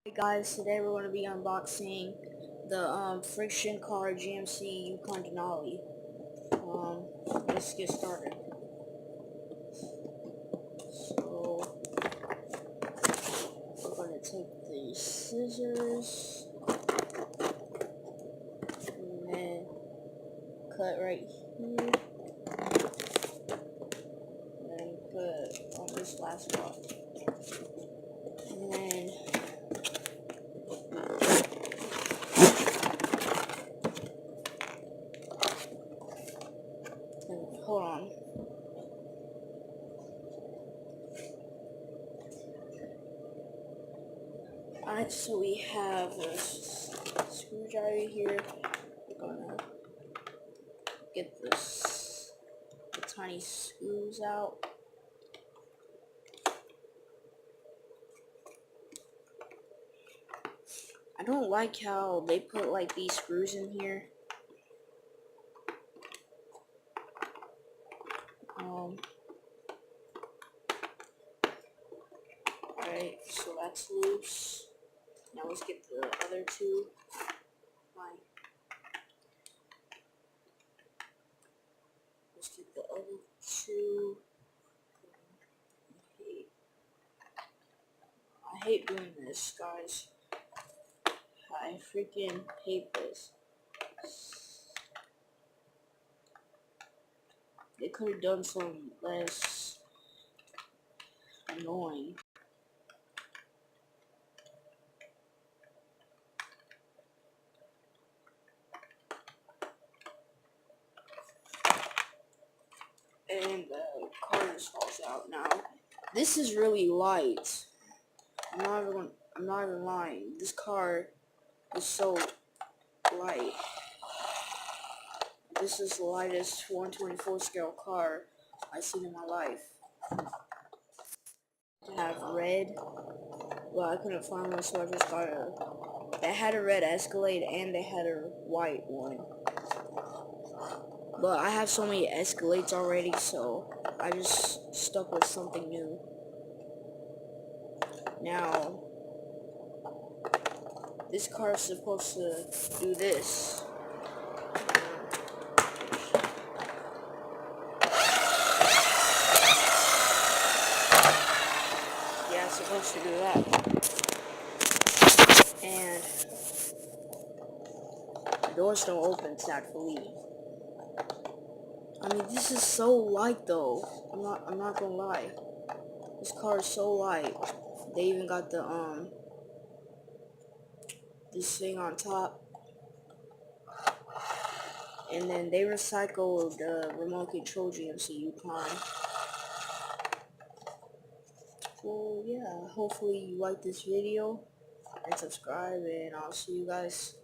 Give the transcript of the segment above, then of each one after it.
Hey guys, today we're going to be unboxing the friction car GMC Yukon Denali. Let's get started. So we're going to take the scissors and then cut right here, and then put on this last spot, and then hold on. Alright, so we have a screwdriver here. We're gonna get the tiny screws out. I don't like how they put like these screws in here. Alright, so that's loose. Now let's get the other two. Fine. Let's get the other two. I hate doing this, guys. I freaking hate this. They could have done some less annoying. And the car just falls out now. This is really light. I'm not even lying. This car is so light. This is the lightest 1/24 scale car I've seen in my life. I have red, well, I couldn't find one, so I just got they had a red Escalade and they had a white one. But I have so many Escalades already, so I just stuck with something new. Now, this car is supposed to do this. Yeah, it's supposed to do that. And the doors don't open, sadly. I mean, this is so light though. I'm not gonna lie. This car is so light. They even got the this thing on top. And then they recycled the remote control GMC Yukon. Well, yeah, hopefully you like this video and subscribe, and I'll see you guys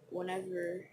whenever.